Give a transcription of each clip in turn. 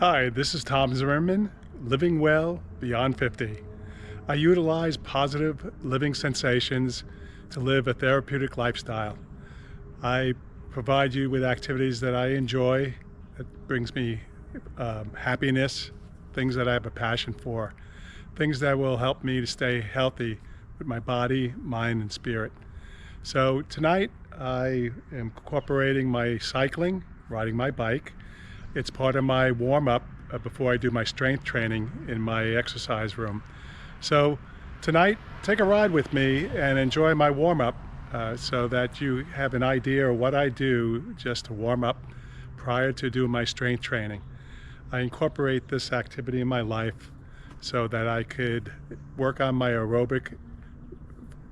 Hi, this is Tom Zimmerman, Living Well Beyond 50. I utilize positive living sensations to live a therapeutic lifestyle. I provide you with activities that I enjoy, that brings me happiness, things that I have a passion for, things that will help me to stay healthy with my body, mind, and spirit. So tonight I am incorporating my cycling, riding my bike. It's part of my warm-up before I do my strength training in my exercise room. So tonight, take a ride with me and enjoy my warm-up so that you have an idea of what I do just to warm up prior to doing my strength training. I incorporate this activity in my life so that I could work on my aerobic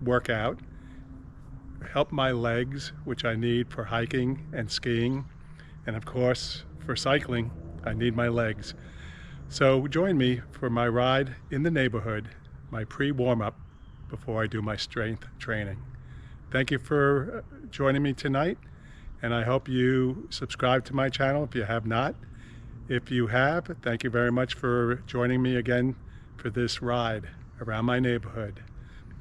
workout, help my legs, which I need for hiking and skiing, and of course, for cycling, I need my legs. So join me for my ride in the neighborhood, my pre-warm-up before I do my strength training. Thank you for joining me tonight, and I hope you subscribe to my channel if you have not. If you have, thank you very much for joining me again for this ride around my neighborhood.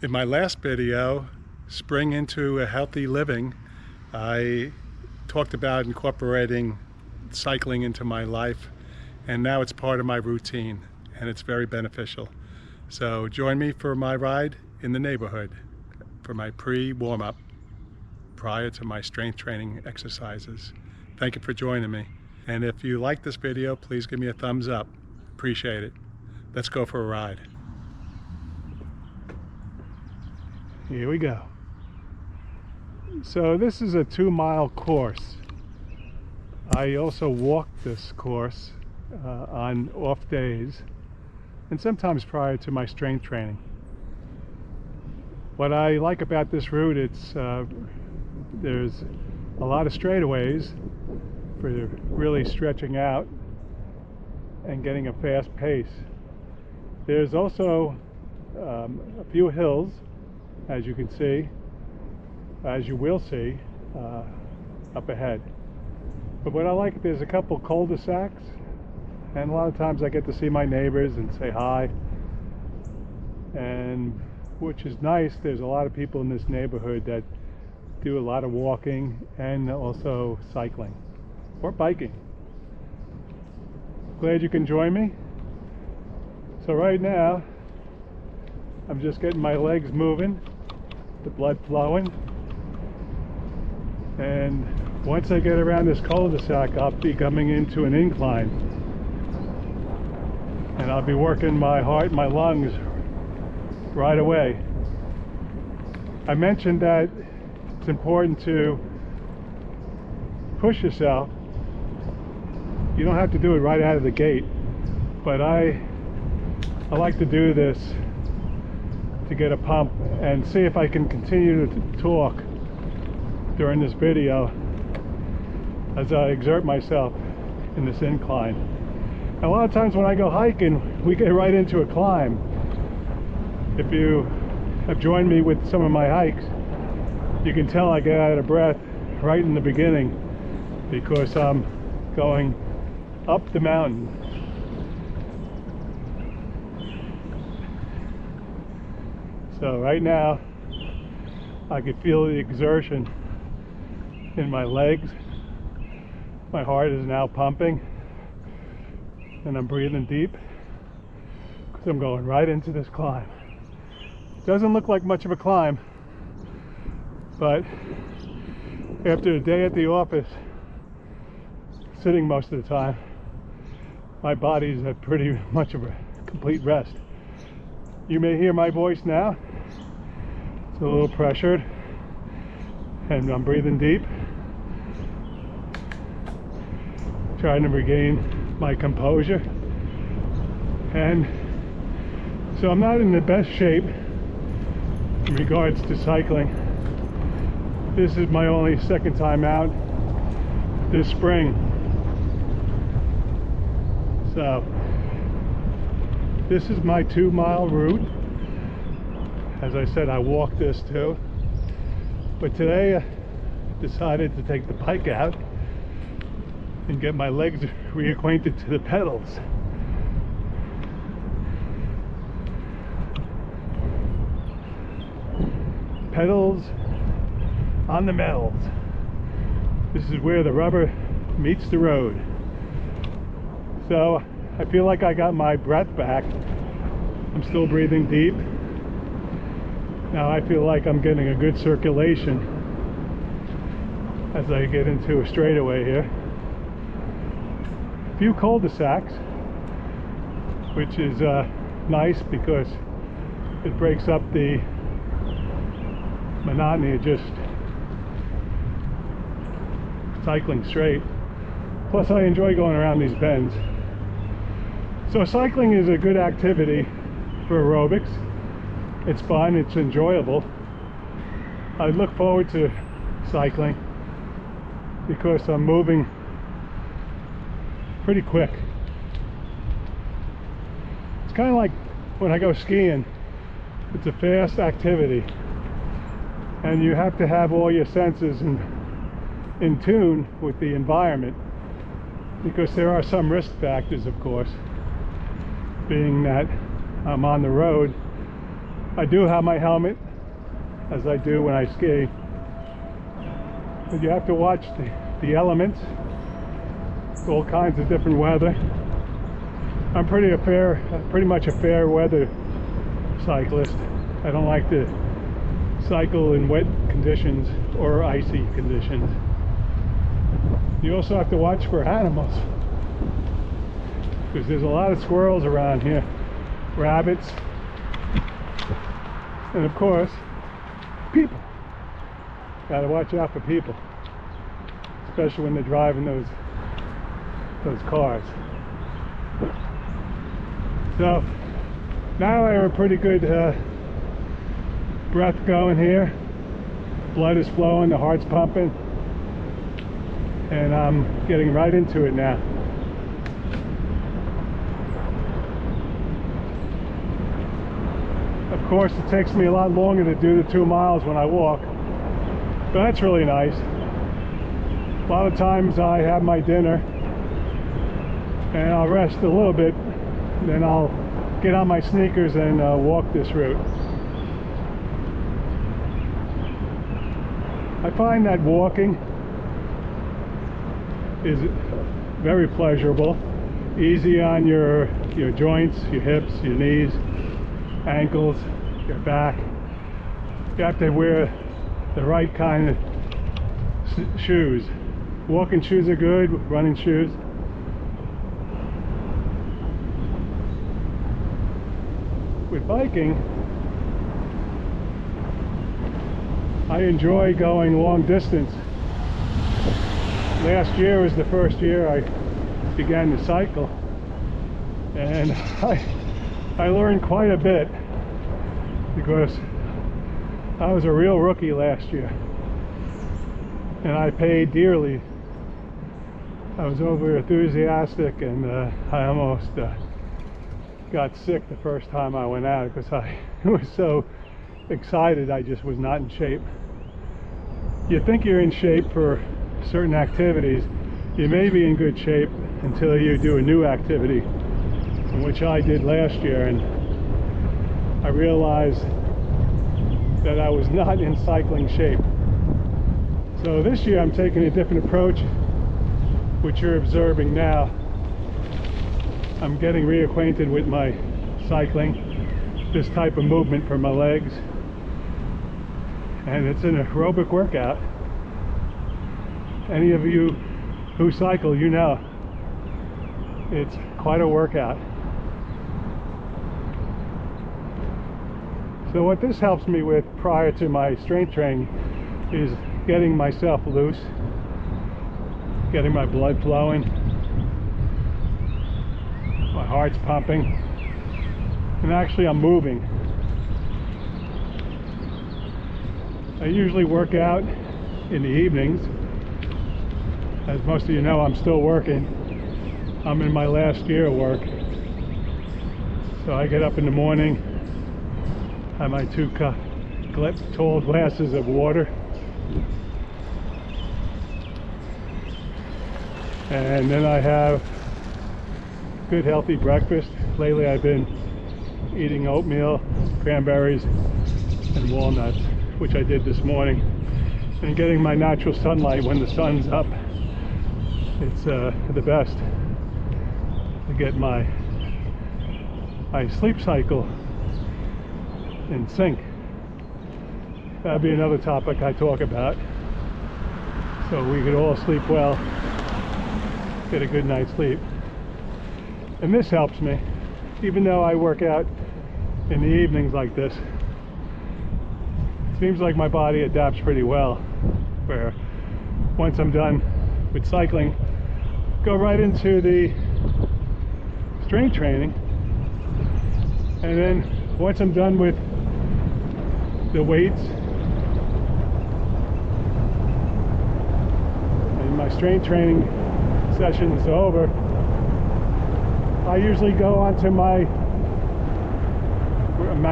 In my last video, Spring into a Healthy Living, I talked about incorporating cycling into my life, and now it's part of my routine and it's very beneficial. So join me for my ride in the neighborhood for my pre-warm-up prior to my strength training exercises. Thank you for joining me, and if you like this video, please give me a thumbs up. Appreciate it. Let's go for a ride. Here we go. So this is a 2-mile course. I also walk this course on off days and sometimes prior to my strength training. What I like about this route, there's a lot of straightaways for really stretching out and getting a fast pace. There's also a few hills, as you can see, as you will see up ahead. But what I like, there's a couple cul-de-sacs, and a lot of times I get to see my neighbors and say hi, and which is nice. There's a lot of people in this neighborhood that do a lot of walking and also cycling or biking. Glad you can join me. So right now I'm just getting my legs moving, the blood flowing, and once I get around this cul-de-sac, I'll be coming into an incline, and I'll be working my heart and my lungs right away. I mentioned that it's important to push yourself. You don't have to do it right out of the gate, but I like to do this to get a pump and see if I can continue to talk during this video as I exert myself in this incline. And a lot of times when I go hiking, we get right into a climb. If you have joined me with some of my hikes, you can tell I get out of breath right in the beginning because I'm going up the mountain. So right now I can feel the exertion in my legs. My heart is now pumping, and I'm breathing deep because I'm going right into this climb. Doesn't look like much of a climb, but after a day at the office, sitting most of the time, my body's at pretty much of a complete rest. You may hear my voice now. It's a little pressured, and I'm breathing deep, trying to regain my composure. And so I'm not in the best shape in regards to cycling. This is my only second time out this spring. So this is my 2-mile route. As I said, I walk this too, but today I decided to take the bike out and get my legs reacquainted to the pedals. Pedals on the metals. This is where the rubber meets the road. So I feel like I got my breath back. I'm still breathing deep. Now I feel like I'm getting a good circulation as I get into a straightaway here. A few cul-de-sacs, which is nice because it breaks up the monotony of just cycling straight. Plus I enjoy going around these bends. So cycling is a good activity for aerobics. It's fun, it's enjoyable. I look forward to cycling because I'm moving pretty quick. It's kind of like when I go skiing. It's a fast activity and you have to have all your senses in tune with the environment, because there are some risk factors, of course. Being that I'm on the road, I do have my helmet, as I do when I ski, but you have to watch the elements, all kinds of different weather. I'm pretty much a fair weather cyclist. I don't like to cycle in wet conditions or icy conditions. You also have to watch for animals, because there's a lot of squirrels around here, rabbits, and of course people. Gotta watch out for people, especially when they're driving those cars. So now I have a pretty good breath going here. Blood is flowing, the heart's pumping, and I'm getting right into it now. Of course, it takes me a lot longer to do the 2 miles when I walk, but that's really nice. A lot of times I have my dinner and I'll rest a little bit, then I'll get on my sneakers and walk this route. I find that walking is very pleasurable, easy on your joints, your hips, your knees, ankles, your back. You have to wear the right kind of shoes. Walking shoes are good, running shoes. With biking, I enjoy going long distance. Last year was the first year I began to cycle, and I learned quite a bit, because I was a real rookie last year and I paid dearly. I was over enthusiastic, and I almost got sick the first time I went out because I was so excited. I just was not in shape. You think you're in shape for certain activities. You may be in good shape until you do a new activity, which I did last year, and I realized that I was not in cycling shape. So this year I'm taking a different approach, which you're observing now. I'm getting reacquainted with my cycling, this type of movement for my legs, and it's an aerobic workout. Any of you who cycle, you know it's quite a workout. So what this helps me with prior to my strength training is getting myself loose, getting my blood flowing, my heart's pumping, and actually I'm moving. I usually work out in the evenings. As most of you know, I'm still working. I'm in my last year of work. So I get up in the morning, have my 2 tall glasses of water, And then I have good healthy breakfast. Lately I've been eating oatmeal, cranberries, and walnuts, which I did this morning, and getting my natural sunlight when the sun's up. It's the best to get my sleep cycle in sync. That'd be another topic I talk about, so we could all sleep well, get a good night's sleep. And this helps me, even though I work out in the evenings like this. It seems like my body adapts pretty well, where once I'm done with cycling, go right into the strength training, and then once I'm done with the weights and my strength training session is over, I usually go onto my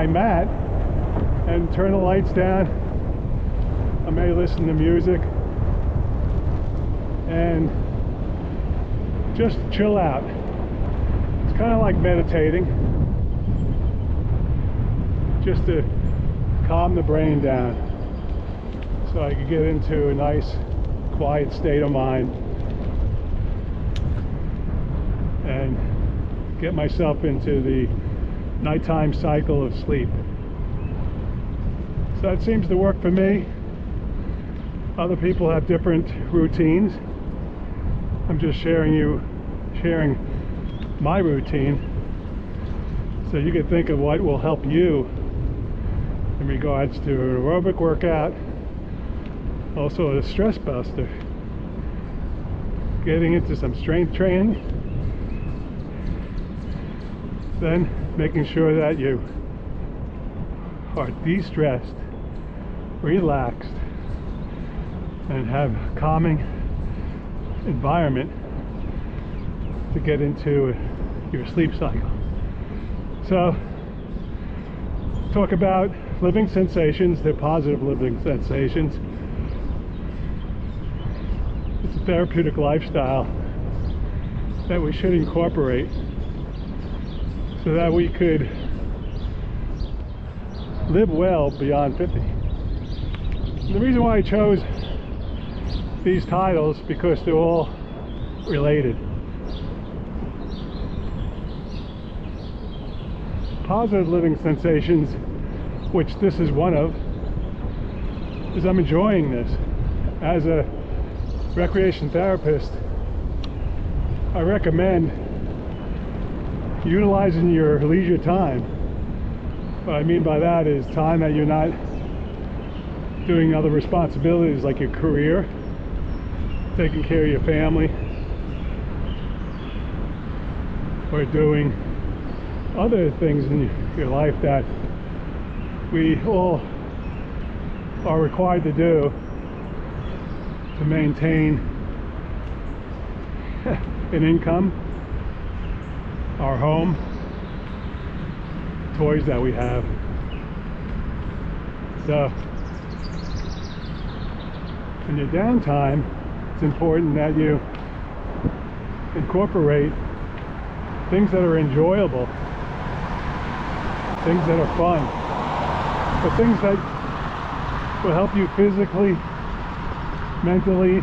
mat and turn the lights down. I may listen to music and just chill out. It's kind of like meditating, just to calm the brain down so I can get into a nice quiet state of mind and get myself into the nighttime cycle of sleep. So that seems to work for me. Other people have different routines. I'm just sharing my routine so you can think of what will help you in regards to an aerobic workout, also a stress buster, getting into some strength training, then making sure that you are de-stressed, relaxed, and have a calming environment to get into your sleep cycle. So, talk about living sensations, they're positive living sensations. It's a therapeutic lifestyle that we should incorporate so that we could live well beyond 50. And the reason why I chose these titles, because they're all related. Positive living sensations, which this is one of, is I'm enjoying this. As a recreation therapist, I recommend utilizing your leisure time. What I mean by that is time that you're not doing other responsibilities like your career, taking care of your family, or doing other things in your life that we all are required to do to maintain an income, our home, toys that we have. So in your downtime, it's important that you incorporate things that are enjoyable, things that are fun, but things that will help you physically, mentally,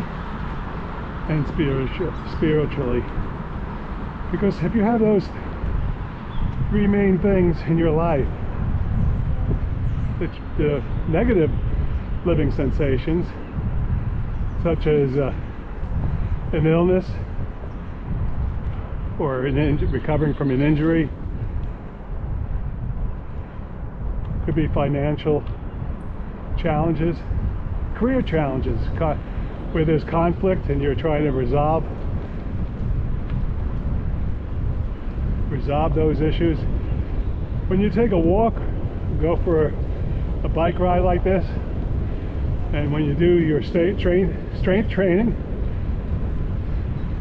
and spiritually. Because if you have those three main things in your life, the negative living sensations, such as an illness or recovering from an injury, could be financial challenges, career challenges, where there's conflict and you're trying to resolve those issues. When you take a walk, go for a bike ride like this, and when you do your strength training,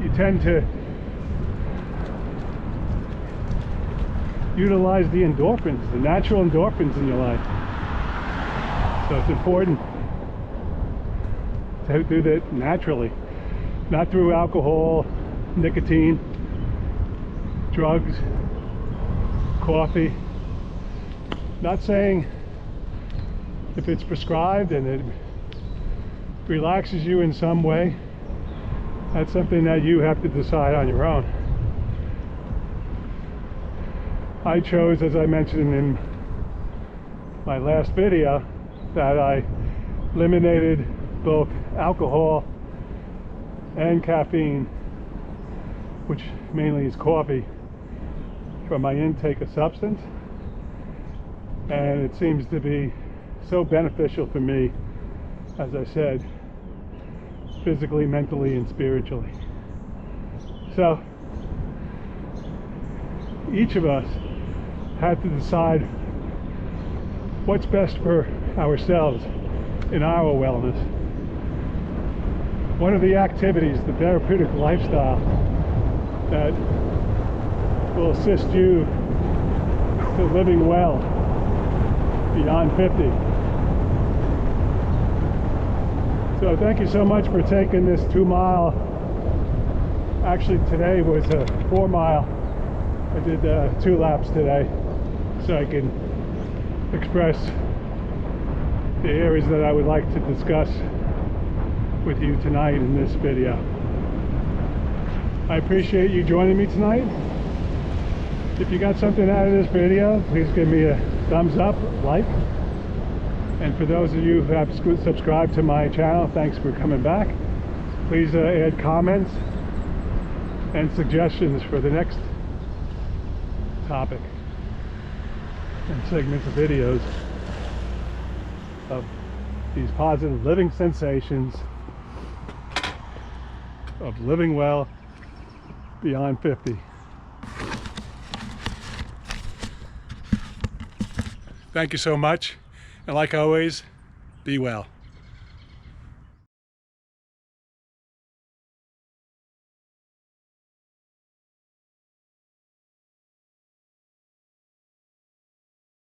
you tend to utilize the endorphins, the natural endorphins in your life. So it's important to do that naturally, not through alcohol, nicotine, drugs, coffee. Not saying if it's prescribed and it relaxes you in some way, that's something that you have to decide on your own. I chose, as I mentioned in my last video, that I eliminated both alcohol and caffeine, which mainly is coffee, from my intake of substance, and it seems to be so beneficial for me, as I said, physically, mentally, and spiritually. So each of us had to decide what's best for ourselves in our wellness. One of the activities, the therapeutic lifestyle, that will assist you to living well beyond 50. So thank you so much for taking this 2-mile, actually today was a 4-mile. I did 2 laps today so I can express the areas that I would like to discuss with you tonight in this video. I appreciate you joining me tonight. If you got something out of this video, please give me a thumbs up, like. And for those of you who have subscribed to my channel, thanks for coming back. Please add comments and suggestions for the next topic and segments of videos of these positive living sensations of living well beyond 50. Thank you so much, and like always, be well.